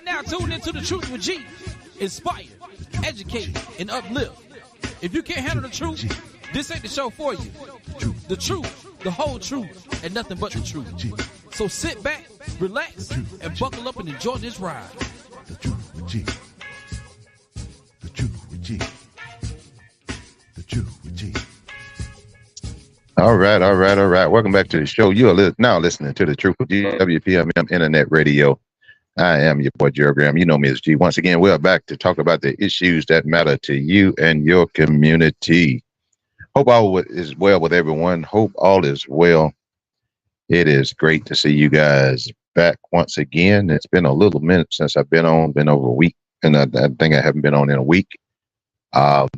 now tuned into The Truth with G. Inspire, educate, and uplift. If you can't handle the truth, this ain't the show for you. The truth, the whole truth, and nothing but the truth. So sit back, relax, and buckle up and enjoy this ride. The Truth with G. The Truth with G. The Truth with G. All right. Welcome back to the show. You are now listening to The Truth with G, WPMM Internet Radio. I am your boy, Gerald Graham. You know me as G. Once again, we're back to talk about the issues that matter to you and your community. Hope all is well with everyone. Hope all is well. It is great to see you guys back once again. It's been a little minute since I've been on, been over a week, and I think I haven't been on in a week. But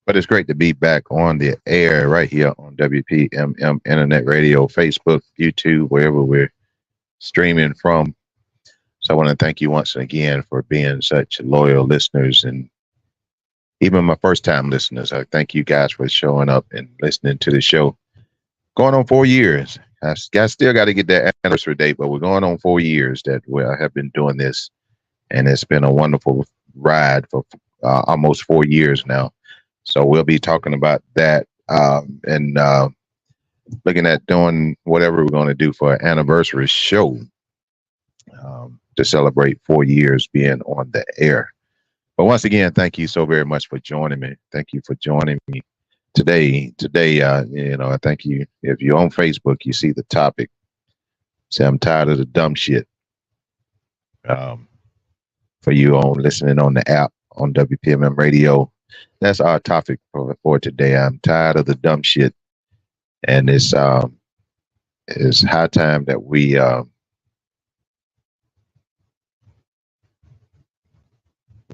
it's great to be back on the air right here on WPMM Internet Radio, Facebook, YouTube, wherever we're streaming from. So I want to thank you once again for being such loyal listeners, and even my first time listeners. I thank you guys for showing up and listening to the show. Going on 4 years. I still got to get that anniversary date, but we're going on 4 years that I have been doing this, and it's been a wonderful ride for almost 4 years now. So we'll be talking about that and looking at doing whatever we're going to do for an anniversary show to celebrate 4 years being on the air. But once again, thank you so very much for joining me. Thank you for joining me today. I thank you. If you're on Facebook, you see the topic. Say, I'm tired of the dumb shit. For you listening on the app on WPMM Radio, that's our topic for today. I'm tired of the dumb shit, and it's high time that we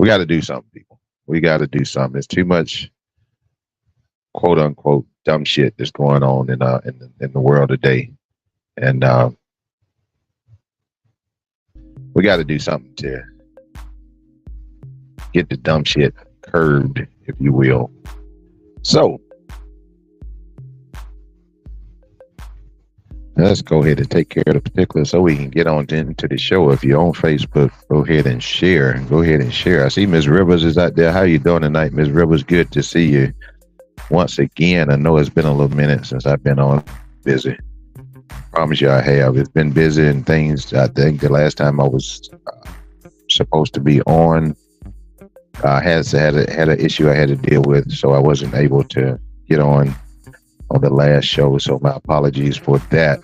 got to do something, people. We got to do something. There's too much quote unquote dumb shit that's going on in the world today, and we got to do something to get the dumb shit curbed, if you will. So let's go ahead and take care of the particulars so we can get on into the show. If you're on Facebook, go ahead and share. I see Ms. Rivers is out there. How you doing tonight, Ms. Rivers? Good to see you once again. I know it's been a little minute since I've been on. Busy. Promise you I have. It's been busy and things. I think the last time I was supposed to be on, I had an issue I had to deal with, so I wasn't able to get on the last show. So my apologies for that.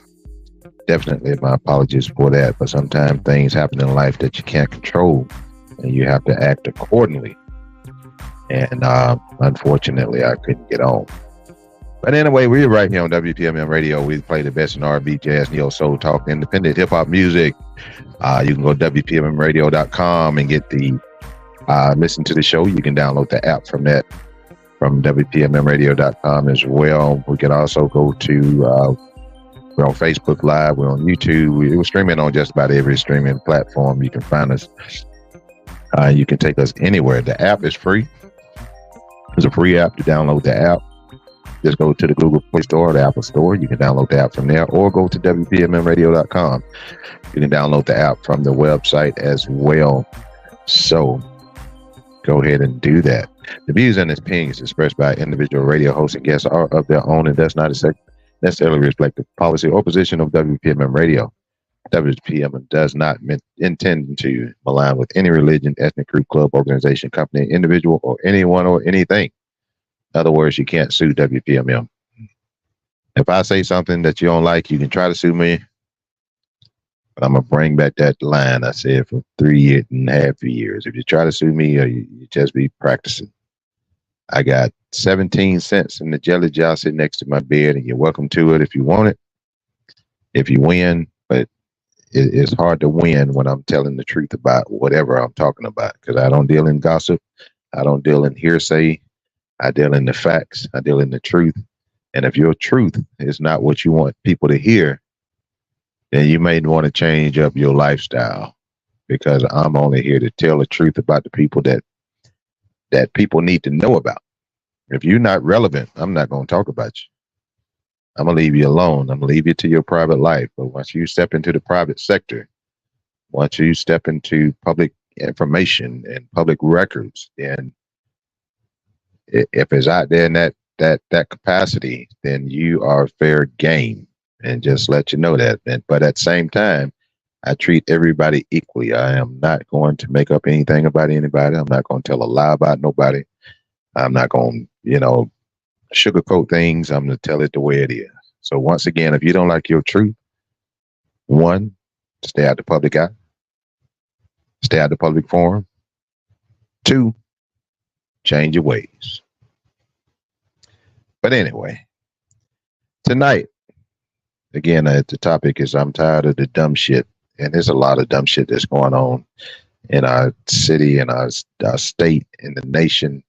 Definitely my apologies for that. But sometimes things happen in life that you can't control, and you have to act accordingly. And unfortunately, I couldn't get on. But anyway, we're right here on WPMM Radio. We play the best in R&B, jazz, neo soul, talk, independent hip hop music. You can go to WPMMradio.com and get the listen to the show. You can download the app from WPMMradio.com as well. We can also go to we're on Facebook Live, we're on YouTube, we're streaming on just about every streaming platform. You can find us. You can take us anywhere. The app is free. It's a free app to download the app. Just go to the Google Play Store or the Apple Store. You can download the app from there, or go to WPMMradio.com. You can download the app from the website as well. So go ahead and do that. The views and opinions expressed by individual radio hosts and guests are of their own and does not necessarily reflect the policy or position of WPMM Radio. WPMM does not intend to align with any religion, ethnic group, club, organization, company, individual, or anyone or anything. In other words, you can't sue WPMM. If I say something that you don't like, you can try to sue me. But I'm going to bring back that line I said for 3.5 years. If you try to sue me, or you just be practicing. I got 17 cents in the jelly jar sitting next to my bed, and you're welcome to it if you want it. If you win, but it's hard to win when I'm telling the truth about whatever I'm talking about, because I don't deal in gossip. I don't deal in hearsay. I deal in the facts. I deal in the truth. And if your truth is not what you want people to hear, then you may want to change up your lifestyle, because I'm only here to tell the truth about the people that people need to know about. If you're not relevant, I'm not going to talk about you. I'm going to leave you alone. I'm going to leave you to your private life. But once you step into the private sector, once you step into public information and public records, then if it's out there in that capacity, then you are fair game. And just let you know that. But at the same time, I treat everybody equally. I am not going to make up anything about anybody. I'm not going to tell a lie about nobody. I'm not going to, sugarcoat things. I'm going to tell it the way it is. So once again, if you don't like your truth, one, stay out the public eye. Stay out the public forum. Two, change your ways. But anyway, tonight, again, the topic is I'm tired of the dumb shit. And there's a lot of dumb shit that's going on in our city, in our state, in the nation.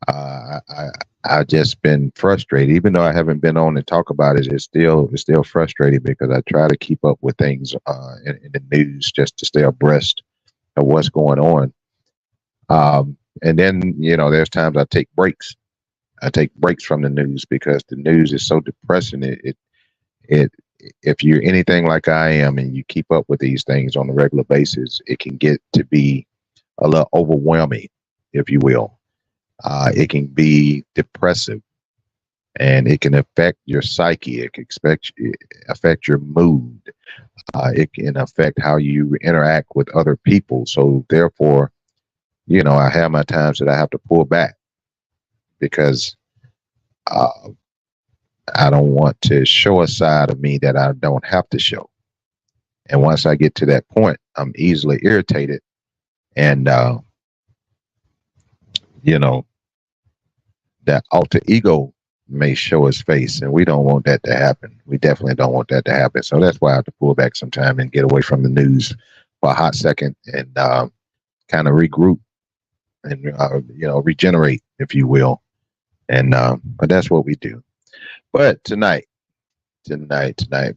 I've just been frustrated, even though I haven't been on to talk about it. It's still frustrating because I try to keep up with things in the news just to stay abreast of what's going on. And then, there's times I take breaks. I take breaks from the news because the news is so depressing. If you're anything like I am and you keep up with these things on a regular basis, it can get to be a little overwhelming, if you will. It can be depressive, and it can affect your psyche. It can affect your mood. It can affect how you interact with other people. So therefore, I have my times that I have to pull back because I don't want to show a side of me that I don't have to show. And once I get to that point, I'm easily irritated. And, that alter ego may show its face, and we don't want that to happen. We definitely don't want that to happen. So that's why I have to pull back sometime and get away from the news for a hot second and kind of regroup and, regenerate, if you will. And but that's what we do. But tonight.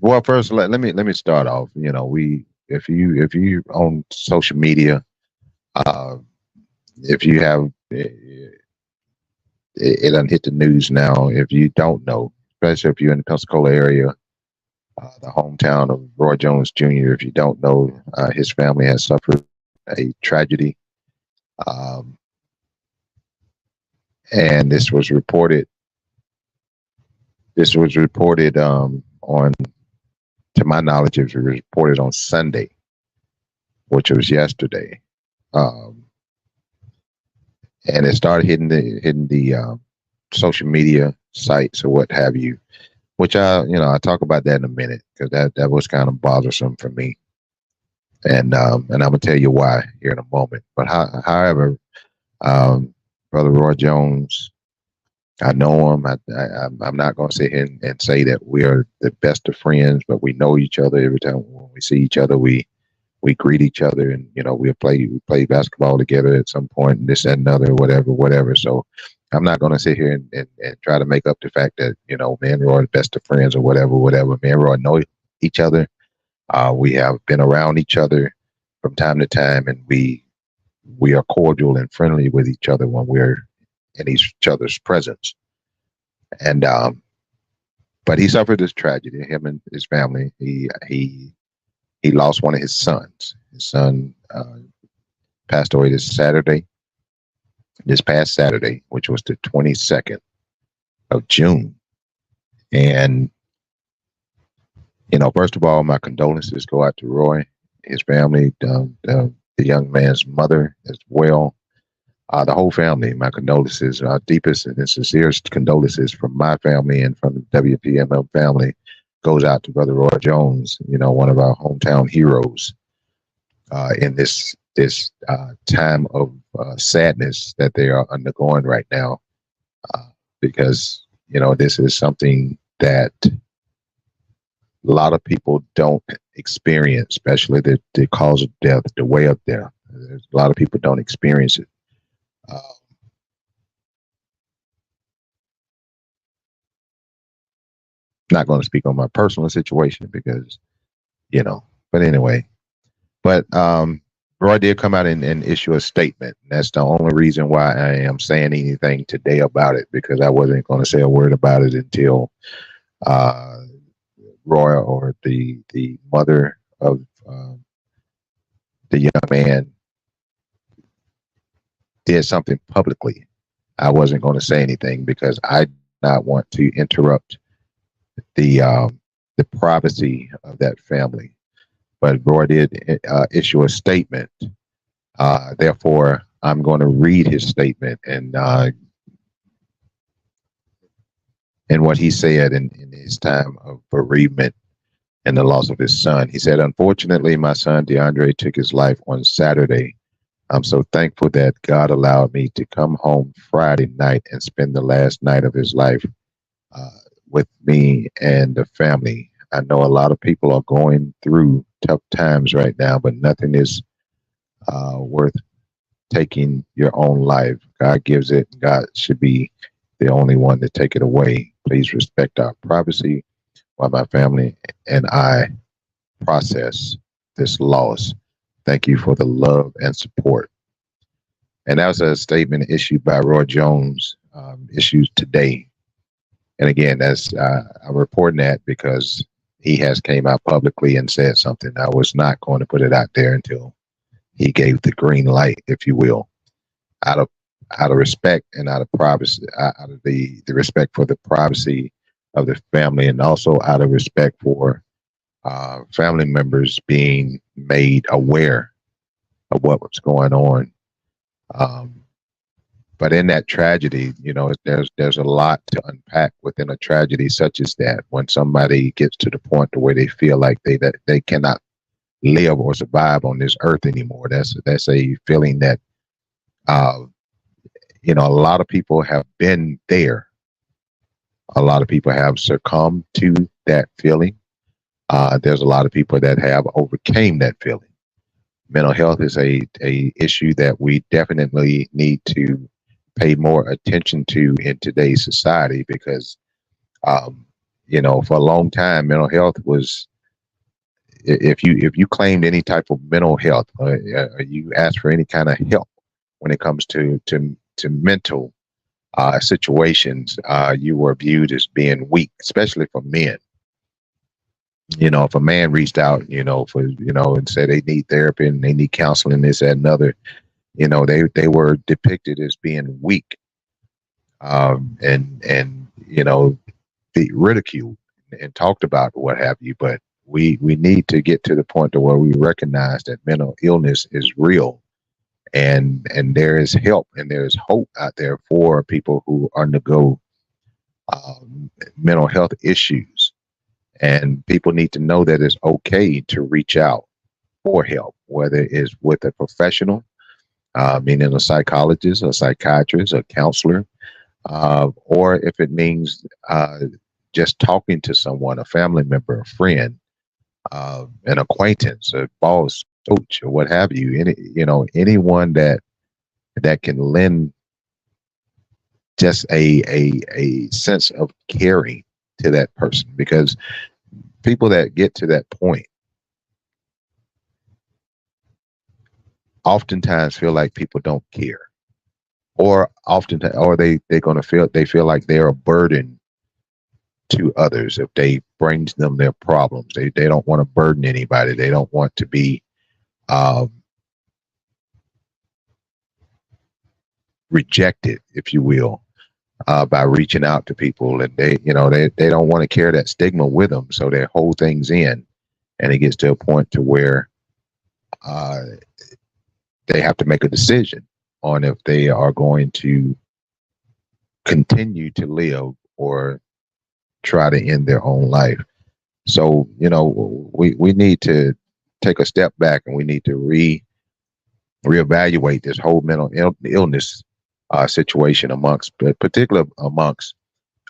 Well, first let me start off. If you on social media, if you have it doesn't hit the news now. If you don't know, especially if you're in the Pensacola area, the hometown of Roy Jones Jr., if you don't know, his family has suffered a tragedy. And this was reported on, to my knowledge, it was reported on Sunday, which was yesterday. And it started hitting the social media sites or what have you, which I talk about that in a minute because that was kind of bothersome for me. And I'm gonna tell you why here in a moment. But however, Brother Roy Jones, I know him. I'm not going to sit here and say that we are the best of friends, but we know each other. Every time when we see each other, we greet each other, and we play basketball together at some point, and this and another, whatever. So I'm not going to sit here and try to make up the fact that me and Roy are the best of friends or whatever. Me and Roy know each other. We have been around each other from time to time, and we are cordial and friendly with each other when we're in each other's presence. And but he suffered this tragedy, him and his family. He lost one of his sons. His son passed away this past Saturday, which was the 22nd of June. And first of all, my condolences go out to Roy, his family, the young man's mother as well. The whole family, my condolences, our deepest and sincerest condolences from my family and from the WPML family goes out to Brother Roy Jones, one of our hometown heroes in this time of sadness that they are undergoing right now. Because, this is something that a lot of people don't experience, especially the cause of death, the way of death. A lot of people don't experience it. Not going to speak on my personal situation because, but anyway, Roy did come out and issue a statement. That's the only reason why I am saying anything today about it, because I wasn't going to say a word about it until Roy or the mother of the young man did something publicly, I wasn't going to say anything because I did not want to interrupt the the privacy of that family. But Roy did issue a statement. Therefore, I'm going to read his statement and what he said in his time of bereavement and the loss of his son. He said, "Unfortunately, my son DeAndre took his life on Saturday. I'm so thankful that God allowed me to come home Friday night and spend the last night of his life uh, with me and the family. I know a lot of people are going through tough times right now, but nothing is worth taking your own life. God gives it. God should be the only one to take it away. Please respect our privacy while my family and I process this loss. Thank you for the love and support." And that was a statement issued by Roy Jones, issued today. And again, that's I'm reporting that because he has came out publicly and said something. I was not going to put it out there until he gave the green light, if you will, out of respect and out of privacy, out of the respect for the privacy of the family, and also out of respect for family members being made aware of what was going on. Um, but in that tragedy, you know, there's a lot to unpack within a tragedy such as that. When somebody gets to the point to where they feel like that they cannot live or survive on this earth anymore, that's a feeling that uh, you know, a lot of people have been there. A lot of people have succumbed to that feeling. There's a lot of people that have overcame that feeling. Mental health is a issue that we definitely need to pay more attention to in today's society because, you know, for a long time, mental health was, if you claimed any type of mental health, you asked for any kind of help when it comes to mental situations, you were viewed as being weak, especially for men. You know, if a man reached out, you know, for, you know, and said they need therapy and they need counseling, this, that, and other, you know, they were depicted as being weak, and you know, be ridiculed and talked about, what have you. But we need to get to the point to where we recognize that mental illness is real, and there is help and there is hope out there for people who undergo mental health issues. And people need to know that it's okay to reach out for help, whether it's with a professional, meaning a psychologist, a psychiatrist, a counselor, or if it means just talking to someone, a family member, a friend, an acquaintance, a boss, coach, or what have you. You know, anyone that can lend just a sense of caring to that person, because people that get to that point oftentimes feel like people don't care, or oftentimes, or they're going to feel like they're a burden to others if they bring them their problems. They don't want to burden anybody. They don't want to be rejected, if you will, by reaching out to people, and they don't want to carry that stigma with them, so they hold things in, and it gets to a point to where they have to make a decision on if they are going to continue to live or try to end their own life. So, you know, we need to take a step back, and we need to reevaluate this whole mental illness situation particularly amongst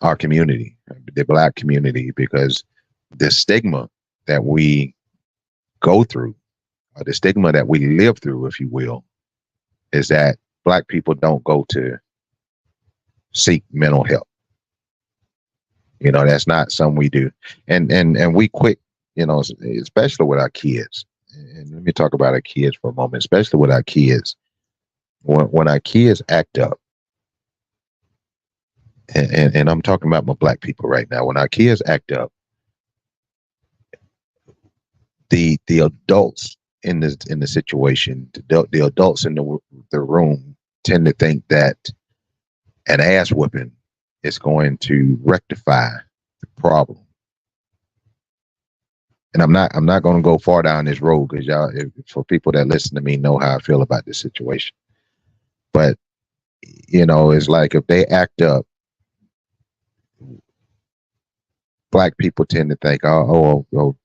our community, the Black community, because the stigma that we go through, or the stigma that we live through, if you will, is that Black people don't go to seek mental help. You know, that's not something we do, and we quick, you know, especially with our kids. And let me talk about our kids for a moment, especially with our kids. When our kids act up, and I'm talking about my Black people right now, when our kids act up, the adults in the situation, the adults in the room tend to think that an ass whooping is going to rectify the problem. And I'm not going to go far down this road because y'all, for people that listen to me, know how I feel about this situation. But you know, it's like if they act up, black people tend to think, oh,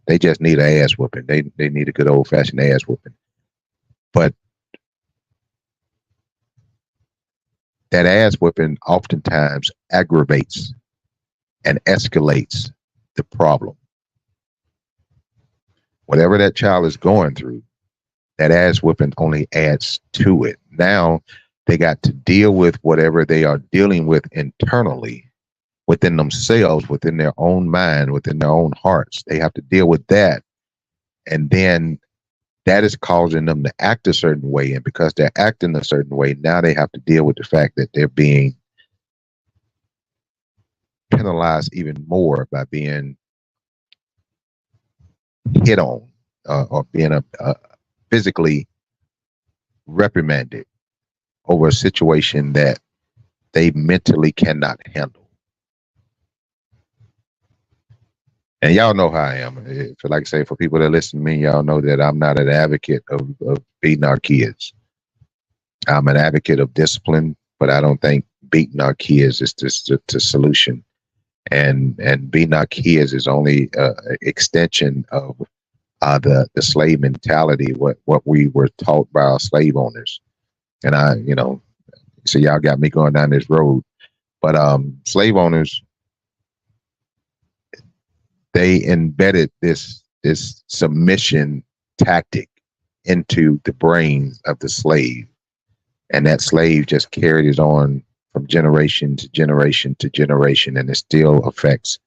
they just need an ass whooping. They need a good old fashioned ass whooping. But that ass whooping oftentimes aggravates and escalates the problem. Whatever that child is going through, that ass whooping only adds to it. Now they got to deal with whatever they are dealing with internally within themselves, within their own mind, within their own hearts. They have to deal with that. And then that is causing them to act a certain way. And because they're acting a certain way, now they have to deal with the fact that they're being penalized even more by being hit on or being physically reprimanded over a situation that they mentally cannot handle. And y'all know how I am. Like I say, for people that listen to me, y'all know that I'm not an advocate of beating our kids. I'm an advocate of discipline, but I don't think beating our kids is the solution. And beating our kids is only an extension of the slave mentality, what we were taught by our slave owners. And so y'all got me going down this road. But slave owners, they embedded this submission tactic into the brains of the slave. And that slave just carried it on from generation to generation to generation. And it still affects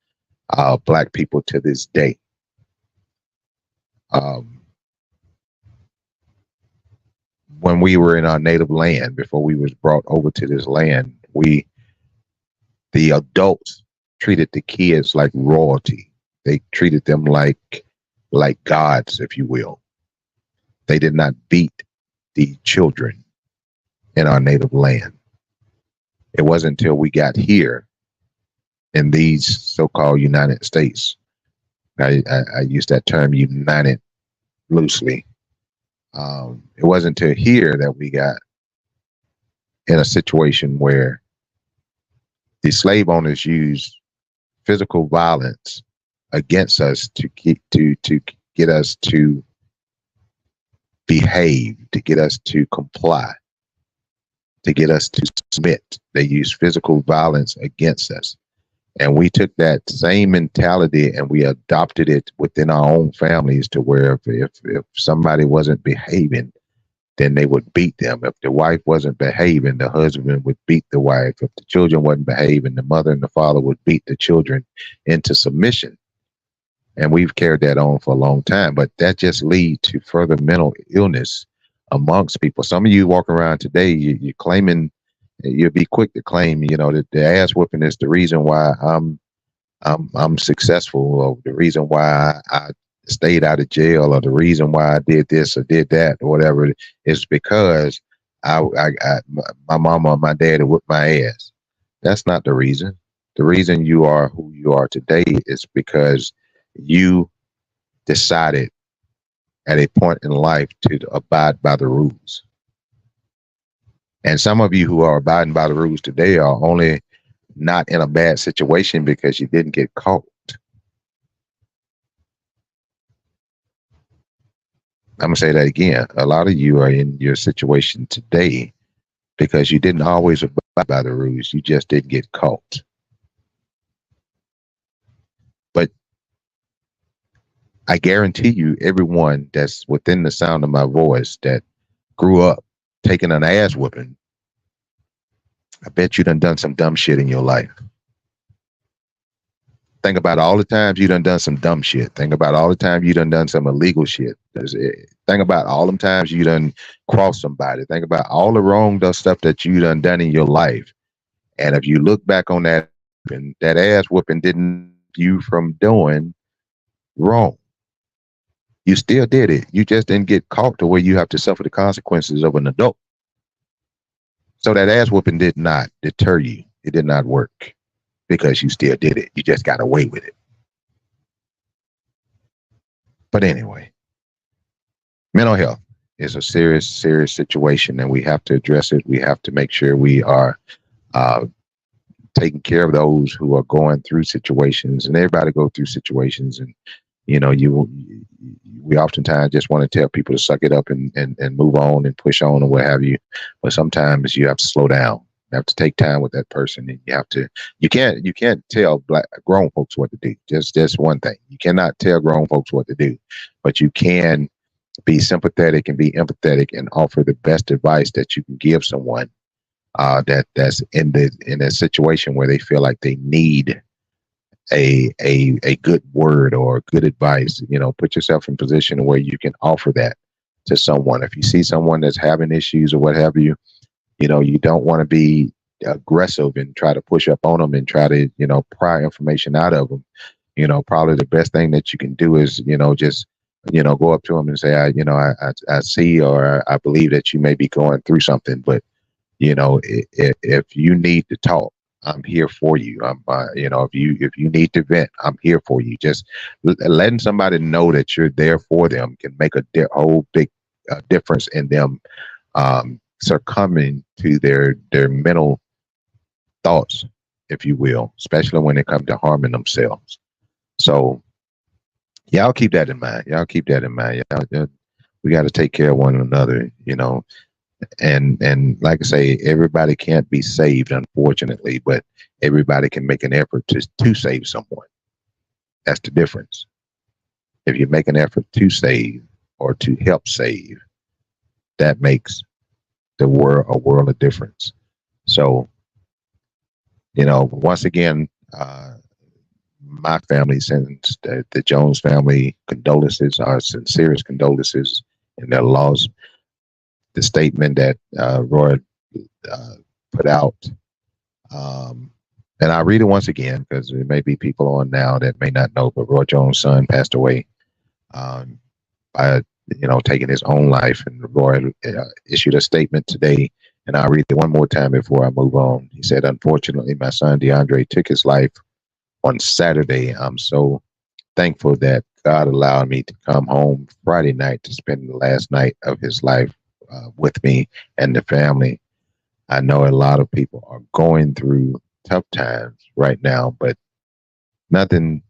black people to this day. When we were in our native land, before we was brought over to this land, the adults treated the kids like royalty. They treated them like gods, if you will. They did not beat the children in our native land. It wasn't until we got here in these so-called United States. I use that term united loosely. It wasn't until here that we got in a situation where the slave owners used physical violence against us to get us to behave, to get us to comply, to get us to submit. They used physical violence against us. And we took that same mentality and we adopted it within our own families, to where if somebody wasn't behaving, then they would beat them. If the wife wasn't behaving, the husband would beat the wife. If the children wasn't behaving, the mother and the father would beat the children into submission. And we've carried that on for a long time, but that just leads to further mental illness amongst people. Some of you walk around today, you're claiming, you'll be quick to claim, that the ass whooping is the reason why I'm successful, or the reason why I stayed out of jail, or the reason why I did this or did that, or whatever. It's because my mama or my daddy whipped my ass. That's not the reason. The reason you are who you are today is because you decided at a point in life to abide by the rules. And some of you who are abiding by the rules today are only not in a bad situation because you didn't get caught. I'm going to say that again. A lot of you are in your situation today because you didn't always abide by the rules. You just didn't get caught. But I guarantee you, everyone that's within the sound of my voice that grew up taking an ass whooping, I bet you done some dumb shit in your life. Think about all the times you done some dumb shit. Think about all the times you done some illegal shit. Think about all the times you done crossed somebody. Think about all the wrong stuff that you done in your life. And if you look back on that, and that ass whooping didn't keep you from doing wrong. You still did it. You just didn't get caught to where you have to suffer the consequences of an adult. So that ass whooping did not deter you. It did not work because you still did it. You just got away with it. But anyway, mental health is a serious, serious situation, and we have to address it. We have to make sure we are taking care of those who are going through situations, and everybody go through situations. And we oftentimes just want to tell people to suck it up and move on and push on or what have you. But sometimes you have to slow down. You have to take time with that person, and you can't tell grown folks what to do. Just one thing. You cannot tell grown folks what to do, but you can be sympathetic and be empathetic and offer the best advice that you can give someone that's in a situation where they feel like they need a good word or good advice. Put yourself in a position where you can offer that to someone. If you see someone that's having issues or what have you, you don't want to be aggressive and try to push up on them and try to, pry information out of them. Probably the best thing that you can do is, just, go up to them and say, I see, or I believe that you may be going through something, but, if you need to talk, I'm here for you. If you need to vent, I'm here for you. Just letting somebody know that you're there for them can make a whole big difference in them succumbing to their mental thoughts, if you will, especially when it comes to harming themselves. So y'all keep that in mind. We got to take care of one another, and like I say, everybody can't be saved, unfortunately, but everybody can make an effort to save someone. That's the difference. If you make an effort to save or to help save, that makes a world of difference. So, once again, my family sends the Jones family condolences, our sincerest condolences in their loss. The statement that Roy put out, and I'll read it once again because there may be people on now that may not know, but Roy Jones' son passed away by taking his own life. And Roy issued a statement today, and I'll read it one more time before I move on. He said, "Unfortunately, my son DeAndre took his life on Saturday. I'm so thankful that God allowed me to come home Friday night to spend the last night of his life with me and the family. I know a lot of people are going through tough times right now, but nothing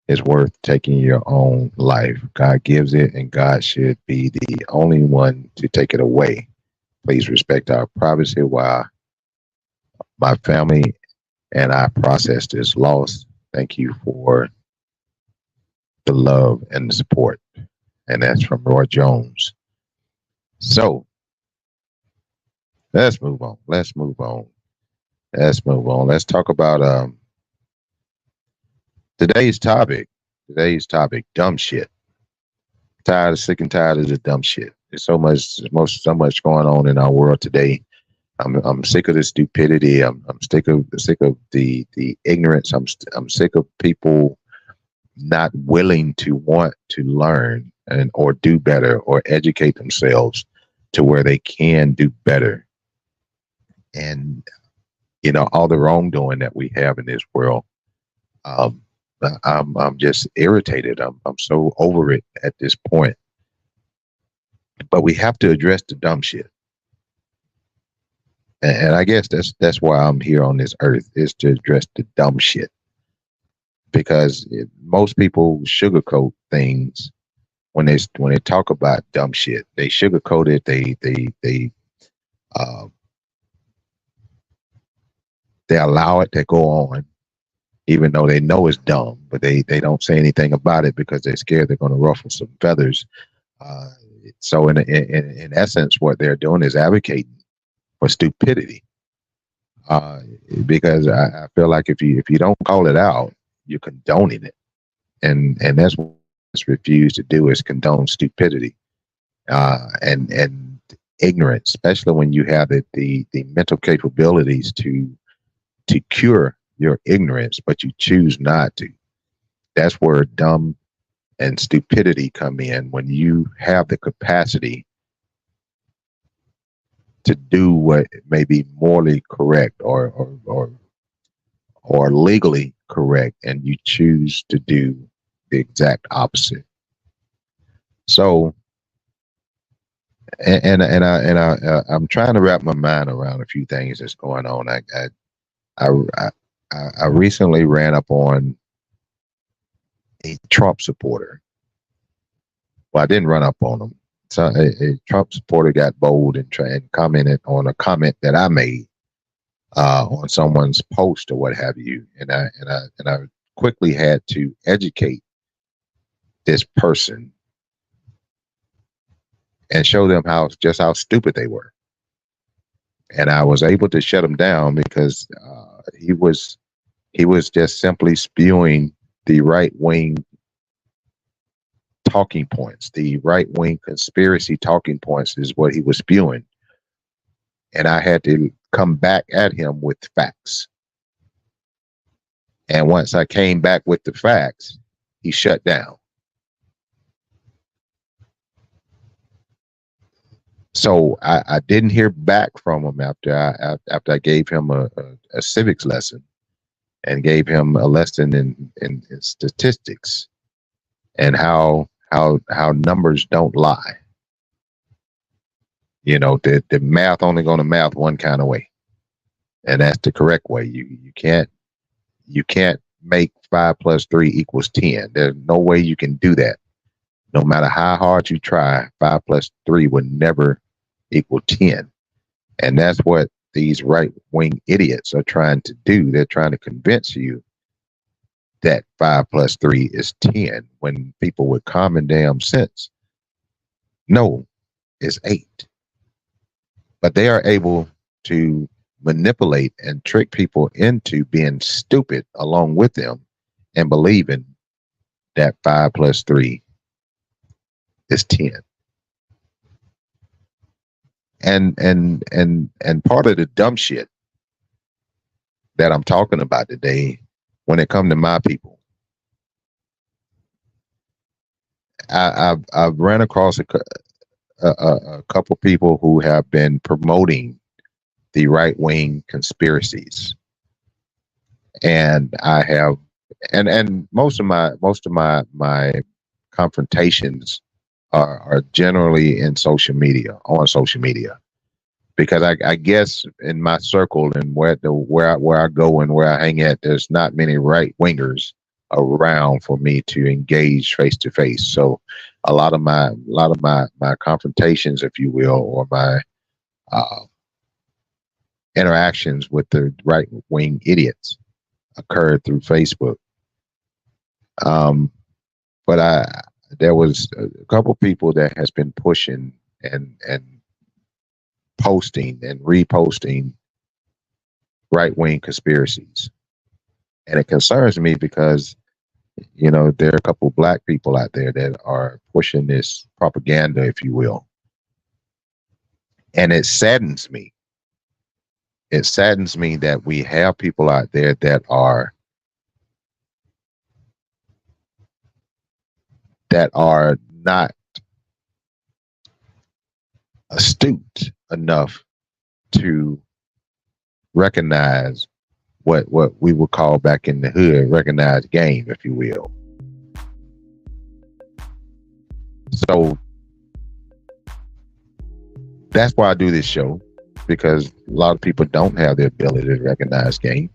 is worth taking your own life. God gives it, and God should be the only one to take it away. Please respect our privacy while my family and I process this loss. Thank you for the love and the support." And that's from Roy Jones. So let's move on. Let's talk about today's topic, dumb shit. Sick and tired of the dumb shit. There's so much going on in our world today. I'm sick of the stupidity. I'm sick of the ignorance. I'm sick of people not willing to want to learn or do better or educate themselves to where they can do better. And all the wrongdoing that we have in this world, I'm just irritated. I'm so over it at this point. But we have to address the dumb shit. And I guess that's why I'm here on this earth, is to address the dumb shit. Because most people sugarcoat things when they talk about dumb shit. They sugarcoat it. They allow it to go on, even though they know it's dumb, but they don't say anything about it because they're scared they're going to ruffle some feathers. So in essence, what they're doing is advocating for stupidity. Because I feel like if you don't call it out, you're condoning it, and that's what it's refused to do, is condone stupidity and ignorance, especially when you have the mental capabilities to cure your ignorance, but you choose not to. That's where dumb and stupidity come in when you have the capacity to do what may be morally correct or legally correct, and you choose to do the exact opposite. So, I'm trying to wrap my mind around a few things that's going on. I recently ran up on a Trump supporter. Well, I didn't run up on him. So a Trump supporter got bold and commented on a comment that I made on someone's post or what have you, and I quickly had to educate this person and show them how stupid they were. And I was able to shut him down because he was just simply spewing the right wing talking points. The right wing conspiracy talking points is what he was spewing. And I had to come back at him with facts. And once I came back with the facts, he shut down. So I didn't hear back from him after I gave him a civics lesson and gave him a lesson in statistics and how numbers don't lie. You know, the math only going to math one kind of way, and that's the correct way. You can't make 5 + 3 = 10. There's no way you can do that. No matter how hard you try, 5 + 3 would never equal 10. And that's what these right-wing idiots are trying to do. They're trying to convince you that 5 + 3 is 10, when people with common damn sense know it's 8. But they are able to manipulate and trick people into being stupid along with them and believing that 5 + 3 is 10. And part of the dumb shit that I'm talking about today, when it comes to my people, I've ran across a couple people who have been promoting the right wing conspiracies, and I have, and most of my confrontations are generally on social media, because I guess in my circle and where I go and where I hang at, there's not many right wingers around for me to engage face to face. So a lot of my confrontations, if you will, or my interactions with the right wing idiots occurred through Facebook. But there was a couple people that has been pushing and posting and reposting right wing conspiracies, and it concerns me because, you know, there are a couple black people out there that are pushing this propaganda, if you will, and it saddens me. It saddens me that we have people out there that are not astute enough to recognize what we would call back in the hood, recognize game, if you will. So that's why I do this show, because a lot of people don't have the ability to recognize game.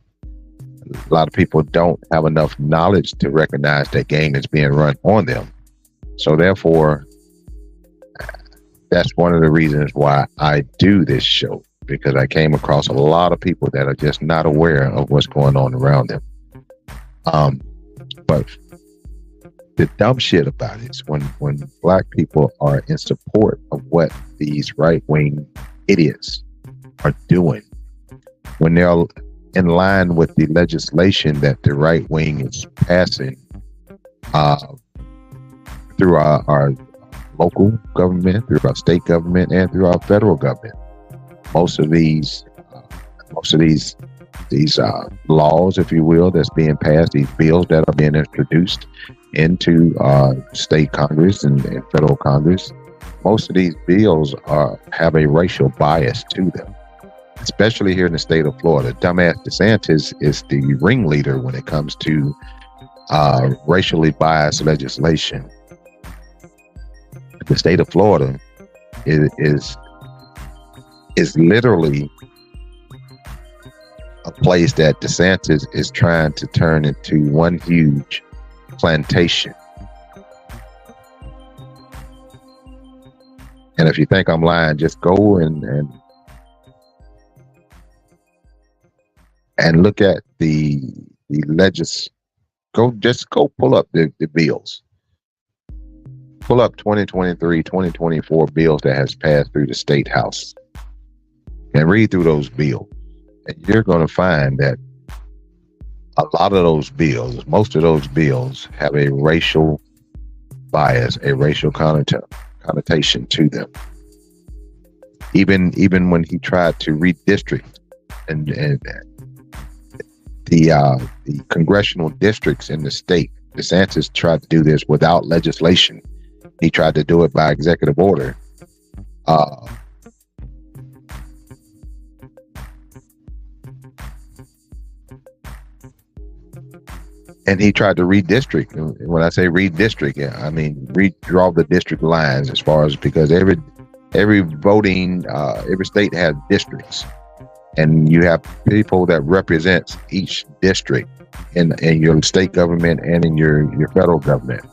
A lot of people don't have enough knowledge to recognize that game is being run on them. So therefore, that's one of the reasons why I do this show, because I came across a lot of people that are just not aware of what's going on around them. But the dumb shit about it is when black people are in support of what these right-wing idiots are doing, when they're in line with the legislation that the right wing is passing through our local government, through our state government, and through our federal government. Most of these laws, if you will, that's being passed, these bills that are being introduced into state Congress and federal Congress. Most of these bills have a racial bias to them, especially here in the state of Florida. Dumbass DeSantis is the ringleader when it comes to racially biased legislation. The state of Florida is literally a place that DeSantis is trying to turn into one huge plantation. And if you think I'm lying, just go and look at the go pull up the bills. Pull up 2023, 2024 bills that has passed through the state house and read through those bills. And you're going to find that a lot of those bills, most of those bills have a racial bias, a racial connotation to them. Even when he tried to redistrict and the congressional districts in the state, DeSantis tried to do this without legislation. He tried to do it by executive order. And he tried to redistrict. And when I say redistrict, I mean redraw the district lines, as far as, because every voting, every state has districts, and you have people that represents each district in your state government and in your federal government.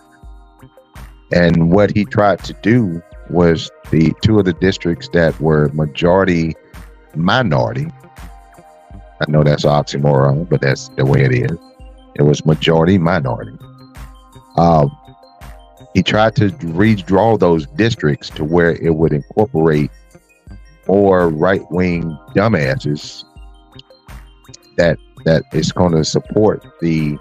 And what he tried to do was the two of the districts that were majority minority. I know that's an oxymoron, but that's the way it is. It was majority minority. He tried to redraw those districts to where it would incorporate more right-wing dumbasses that is going to support the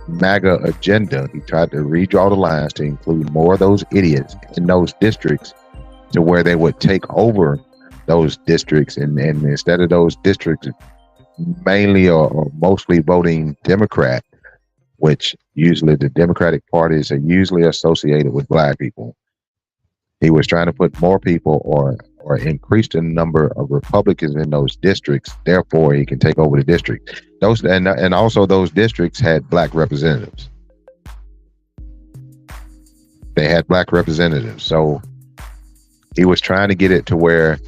MAGA agenda. He tried to redraw the lines to include more of those idiots in those districts, to where they would take over those districts, and instead of those districts mainly or mostly voting Democrat, which usually the Democratic parties are usually associated with black people. He was trying to put more people or increase the number of Republicans in those districts. Therefore, he can take over the district. Those and also those districts had black representatives. They had black representatives. So he was trying to get it to where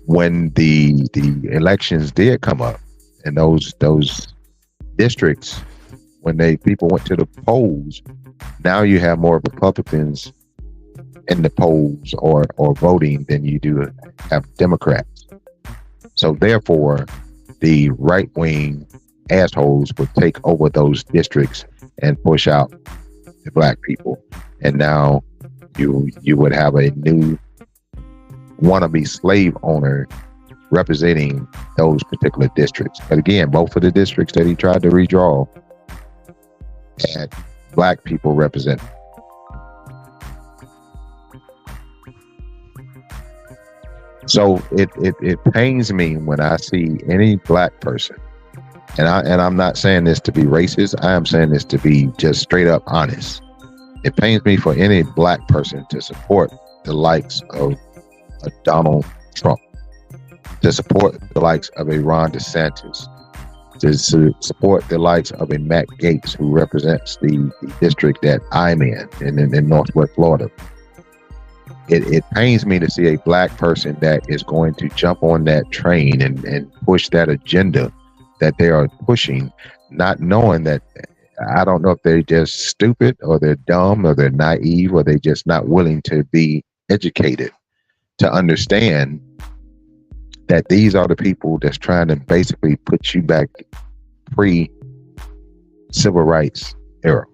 when the elections did come up, and those districts, when people went to the polls, now you have more Republicans in the polls or voting than you do have Democrats. So therefore, the right-wing assholes would take over those districts and push out the black people. And now you would have a new wannabe slave owner representing those particular districts. But again, both of the districts that he tried to redraw had black people represented. So it pains me when I see any black person, and I'm not saying this to be racist, I am saying this to be just straight up honest. It pains me for any black person to support the likes of Donald Trump, to support the likes of a Ron DeSantis, to support the likes of a Matt Gaetz, who represents the district that I'm in Northwest Florida. It pains me to see a black person that is going to jump on that train and push that agenda that they are pushing, not knowing that, I don't know if they're just stupid or they're dumb or they're naive or they're just not willing to be educated to understand that these are the people that's trying to basically put you back pre-civil rights era.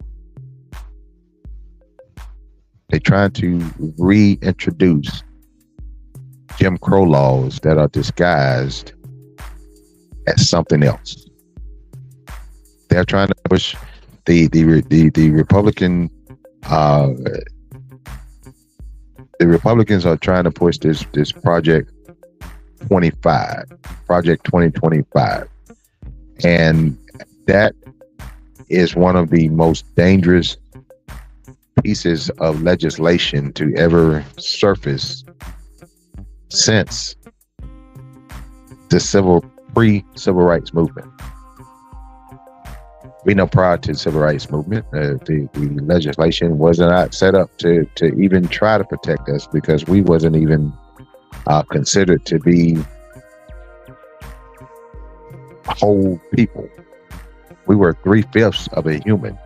They're trying to reintroduce Jim Crow laws that are disguised as something else. They're trying to push the Republican the Republicans are trying to push this Project 2025. And that is one of the most dangerous pieces of legislation to ever surface since the pre-civil rights movement. We know prior to the civil rights movement, the legislation was not set up to even try to protect us, because we wasn't even considered to be whole people. We were 3/5 of a human.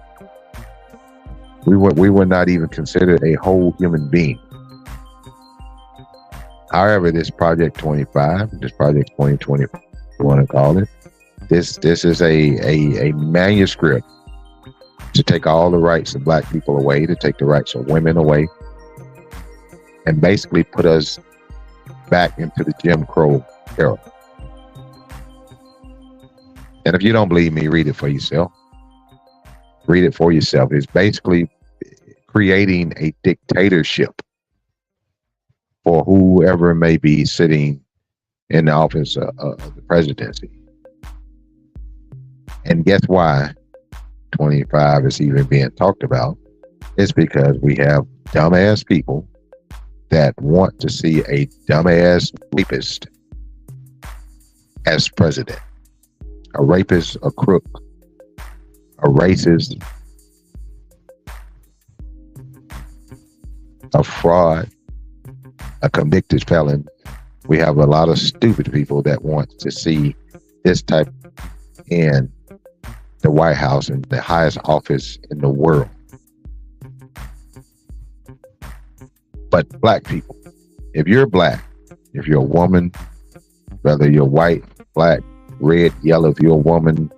We were not even considered a whole human being. However, this Project 25, this Project 2020, you want to call it, this is a manuscript to take all the rights of black people away, to take the rights of women away, and basically put us back into the Jim Crow era. And if you don't believe me, read it for yourself. Read it for yourself. It's basically creating a dictatorship for whoever may be sitting in the office of the presidency. And guess why 25 is even being talked about? It's because we have dumbass people that want to see a dumbass rapist as president. A rapist, a crook, a racist, a fraud, a convicted felon. We have a lot of stupid people that want to see this type in the White House, and the highest office in the world. But black people, if you're black, if you're a woman, whether you're white, black, red, yellow, if you're a woman,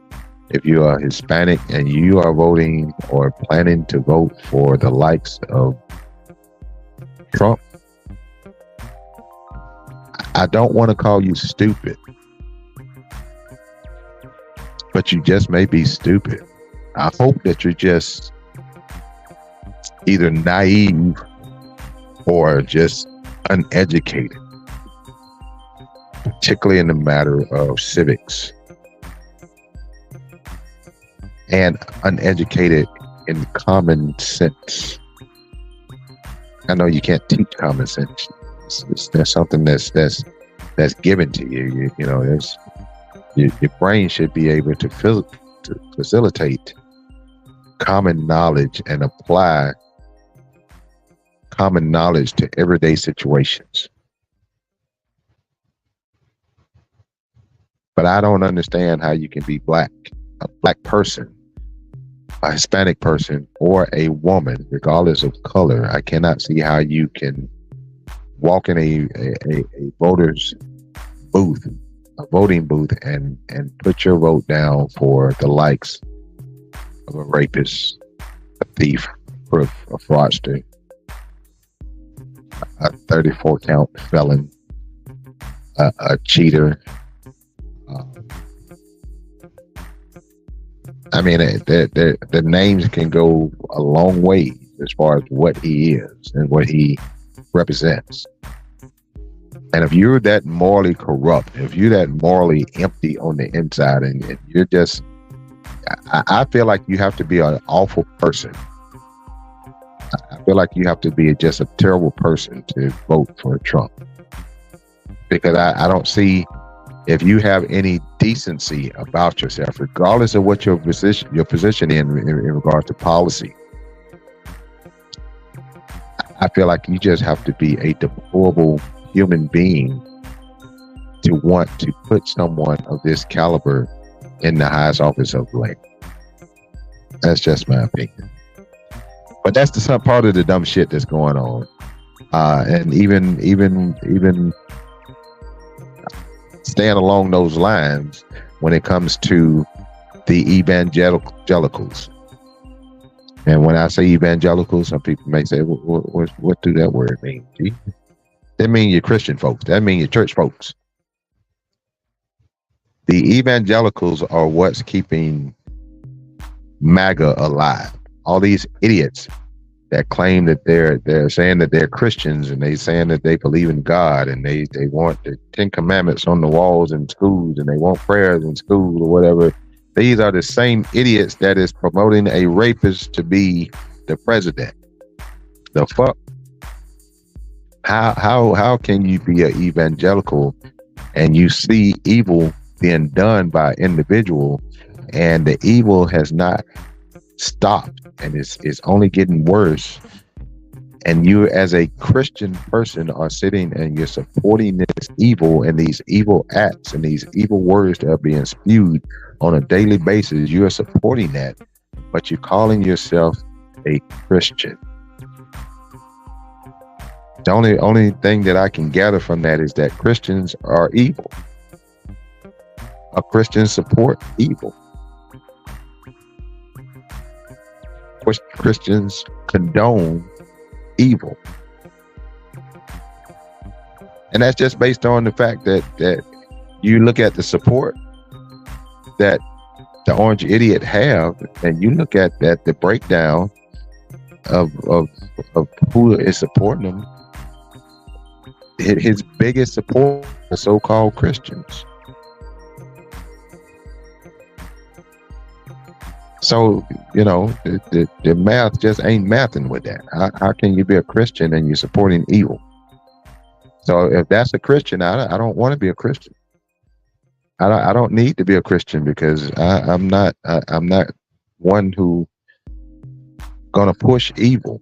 if you are Hispanic and you are voting or planning to vote for the likes of Trump, I don't want to call you stupid, but you just may be stupid. I hope that you're just either naive or just uneducated, particularly in the matter of civics, and uneducated in common sense. I know you can't teach common sense. There's something that's given to you. You know, your brain should be able to facilitate common knowledge and apply common knowledge to everyday situations. But I don't understand how you can be black, a black person, a Hispanic person, or a woman, regardless of color. I cannot see how you can walk in a voter's booth, a voting booth, and put your vote down for the likes of a rapist, a thief, a fraudster, a 34 count felon, a cheater. I mean, the names can go a long way as far as what he is and what he represents. And if you're that morally corrupt, if you're that morally empty on the inside, and you're just, I feel like you have to be an awful person. I feel like you have to be just a terrible person to vote for Trump. Because I don't see, if you have any decency about yourself, regardless of what your position in regard to policy, I feel like you just have to be a deplorable human being to want to put someone of this caliber in the highest office of the land. That's just my opinion. But that's the some part of the dumb shit that's going on. And even staying along those lines when it comes to the evangelicals. And when I say evangelicals, some people may say, what do that word mean? Gee? That mean your Christian folks. That mean your church folks. The evangelicals are what's keeping MAGA alive. All these idiots that claim that they're saying that they're Christians, and they saying that they believe in God, and they want the 10 Commandments on the walls in schools, and they want prayers in school or whatever. These are the same idiots that is promoting a rapist to be the president. The fuck? How can you be an evangelical and you see evil being done by individual, and the evil has not stopped and it's only getting worse, and you as a Christian person are sitting and you're supporting this evil and these evil acts and these evil words that are being spewed on a daily basis? You are supporting that, but you're calling yourself a Christian. The only thing that I can gather from that is that Christians are evil. Christians support evil. Christians condone evil. And that's just based on the fact that you look at the support that the Orange Idiot have, and you look at the breakdown of who is supporting them. His biggest support are so-called Christians. So, the math just ain't mathing with that. How can you be a Christian and you're supporting evil? So if that's a Christian, I don't want to be a Christian. I don't need to be a Christian, because I'm not one who gonna push evil.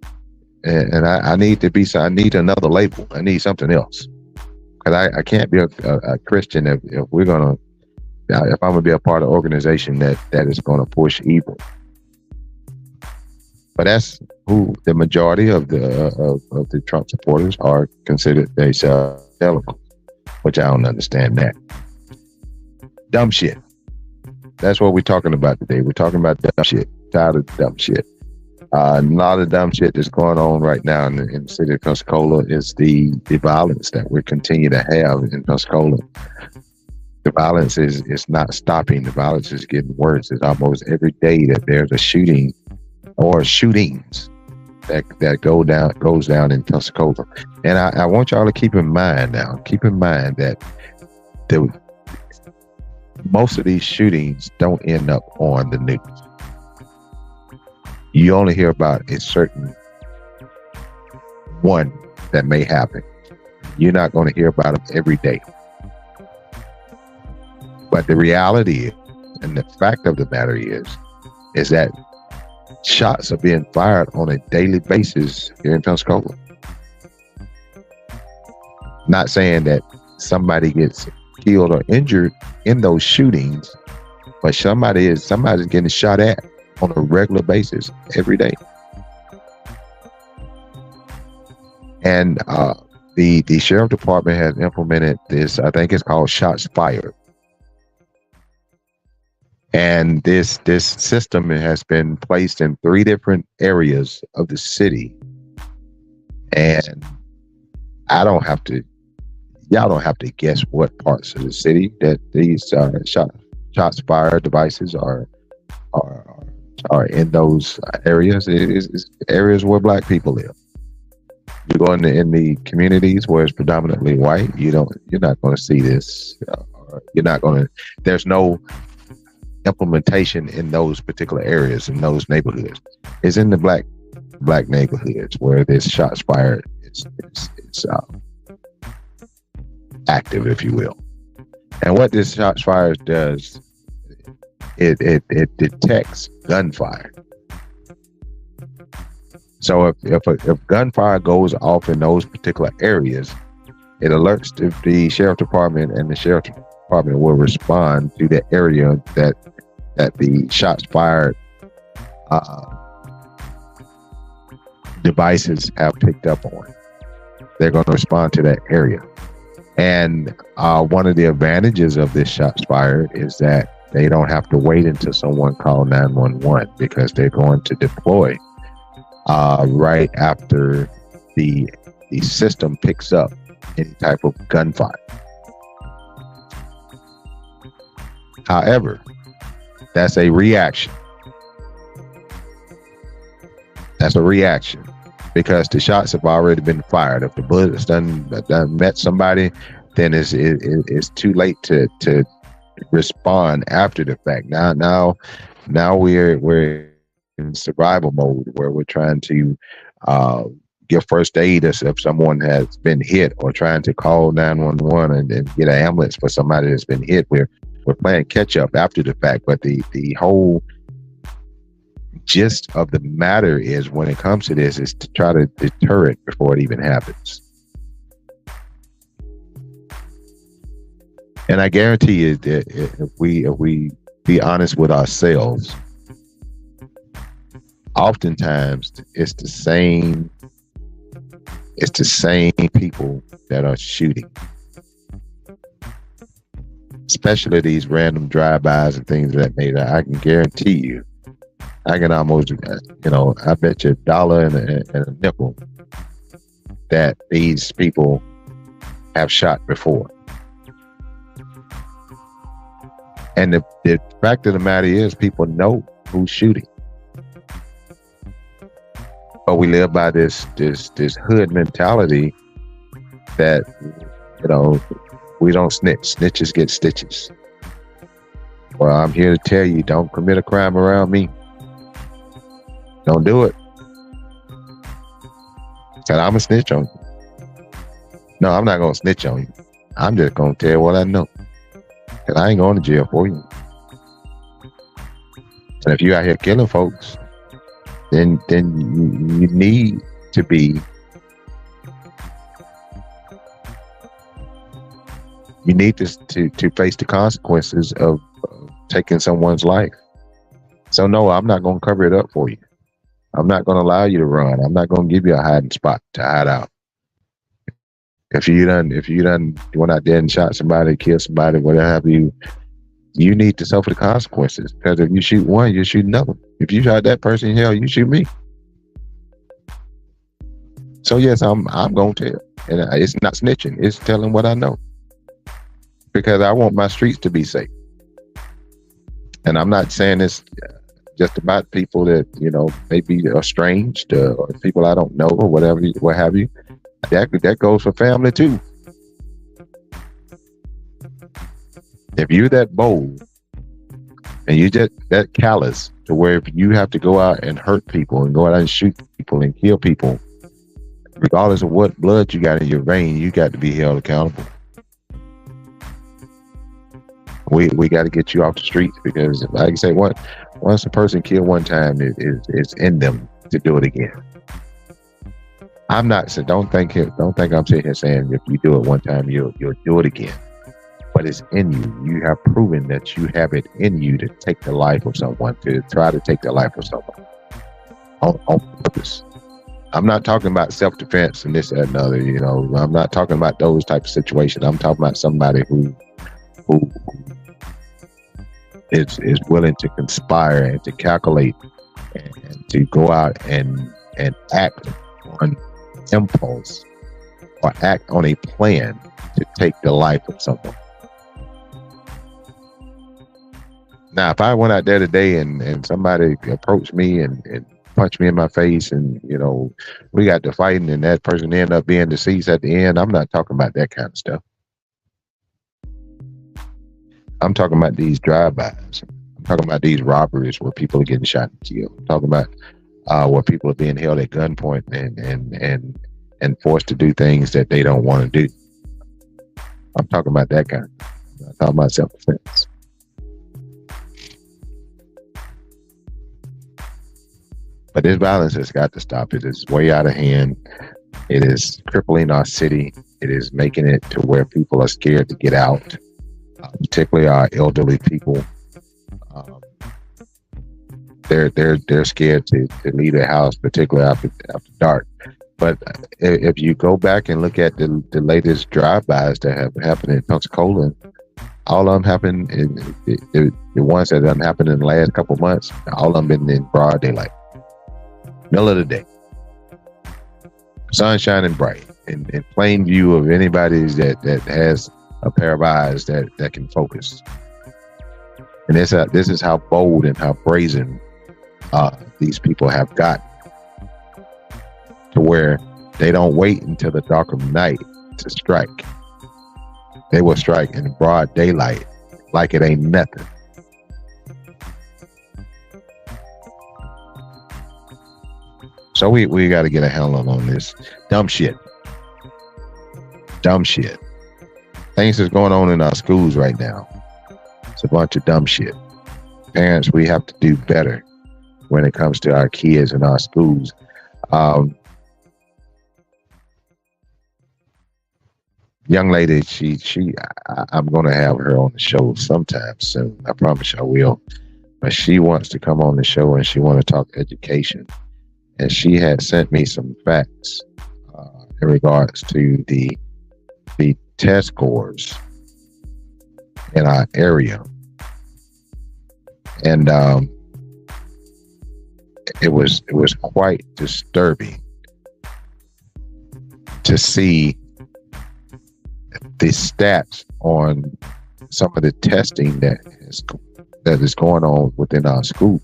And I need to be. So I need another label. I need something else, because I can't be a Christian if we're gonna. If I'm gonna be a part of an organization that is gonna push evil. But that's who the majority of the Trump supporters are considered themselves evangelical, which I don't understand that. Dumb shit. That's what we're talking about today. We're talking about dumb shit. Tired of dumb shit. A lot of dumb shit that's going on right now in the city of Pensacola is the violence that we continue to have in Pensacola. The violence is not stopping. The violence is getting worse. It's almost every day that there's a shooting or shootings that goes down in Pensacola. And I want y'all to keep in mind that most of these shootings don't end up on the news. You only hear about a certain one that may happen. You're not going to hear about them every day. But the reality is, and the fact of the matter is that shots are being fired on a daily basis here in Pensacola. Not saying that somebody gets killed or injured in those shootings, but somebody's getting shot at on a regular basis every day. And the sheriff department has implemented this, I think it's called Shots Fired. And this system has been placed in 3 different areas of the city. And y'all don't have to guess what parts of the city that these shots fired devices are in those areas. It's areas where Black people live. You go in the communities where it's predominantly white, you're not going to see this. There's no implementation in those particular areas, in those neighborhoods. It's in the black neighborhoods where this shots fired it's active, if you will. And what this shots fired does, it detects gunfire. So if gunfire goes off in those particular areas, it alerts the sheriff department, and the sheriff department will respond to the area that the shots fired devices have picked up on. They're going to respond to that area. And one of the advantages of this shots fired is that they don't have to wait until someone calls 911, because they're going to deploy right after the system picks up any type of gunfire. However, that's a reaction. because the shots have already been fired. If the bullet's done met somebody, then it's too late to respond after the fact. Now we're in survival mode where we're trying to give first aid if someone has been hit, or trying to call 911 and get an ambulance for somebody that's been hit. We're playing catch up after the fact. But the whole gist of the matter is, when it comes to this, is to try to deter it before it even happens. And I guarantee you that if we be honest with ourselves, oftentimes it's the same people that are shooting, especially these random drive-bys and things of that nature. I can guarantee you, I can almost, I bet you $1 and a nickel that these people have shot before. And the fact of the matter is, people know who's shooting. But we live by this hood mentality that, we don't snitch. Snitches get stitches. Well, I'm here to tell you, don't commit a crime around me. Don't do it. And I'm a snitch on you. No, I'm not going to snitch on you. I'm just going to tell you what I know. And I ain't going to jail for you. And if you out here killing folks, then you need to be, you need to face the consequences of taking someone's life. So no, I'm not going to cover it up for you. I'm not going to allow you to run. I'm not going to give you a hiding spot to hide out. If you went out there and shot somebody, killed somebody, whatever have you, you need to suffer the consequences. Because if you shoot one, you shoot another. If you shot that person, hell, you shoot me. So yes, I'm gonna tell, and it's not snitching. It's telling what I know, because I want my streets to be safe. And I'm not saying this just about people that maybe estranged or people I don't know or whatever, what have you. That goes for family too. If you're that bold and you just that callous to where if you have to go out and hurt people and go out and shoot people and kill people, regardless of what blood you got in your vein, you got to be held accountable. We got to get you off the streets, because like I say, once a person killed one time, it's in them to do it again. I'm not saying, don't think I'm sitting here saying if you do it one time, you'll do it again. But it's in you. You have proven that you have it in you to take the life of someone, to try to take the life of someone on purpose. I'm not talking about self-defense and this, that, and other. I'm not talking about those type of situations. I'm talking about somebody who is willing to conspire and to calculate and to go out and act on impulse or act on a plan to take the life of someone. Now, if I went out there today and somebody approached me and punched me in my face and, we got to fighting and that person ended up being deceased at the end, I'm not talking about that kind of stuff. I'm talking about these drive-bys. I'm talking about these robberies where people are getting shot and killed. I'm talking about where people are being held at gunpoint and forced to do things that they don't want to do. I'm talking about that kind. I'm talking about self-defense. But this violence has got to stop. It is way out of hand. It is crippling our city. It is making it to where people are scared to get out, particularly our elderly people. They're scared to leave their house, particularly after dark. But if you go back and look at the latest drive-bys that have happened in Pensacola, all of them happened the ones that have happened in the last couple of months. All of them been in broad daylight, middle of the day, sun shining bright, in plain view of anybody that has a pair of eyes that can focus. And this is how bold and how brazen these people have gotten. to where they don't wait until the dark of night to strike. They will strike in broad daylight like it ain't nothing. So we got to get a handle on this dumb shit. Dumb shit. Things that's going on in our schools right now. It's a bunch of dumb shit. Parents, we have to do better when it comes to our kids and our schools. Young lady, I'm going to have her on the show sometime soon. I promise I will. But she wants to come on the show and she want to talk education. And she had sent me some facts in regards to the test scores in our area. And it was quite disturbing to see the stats on some of the testing that is going on within our schools.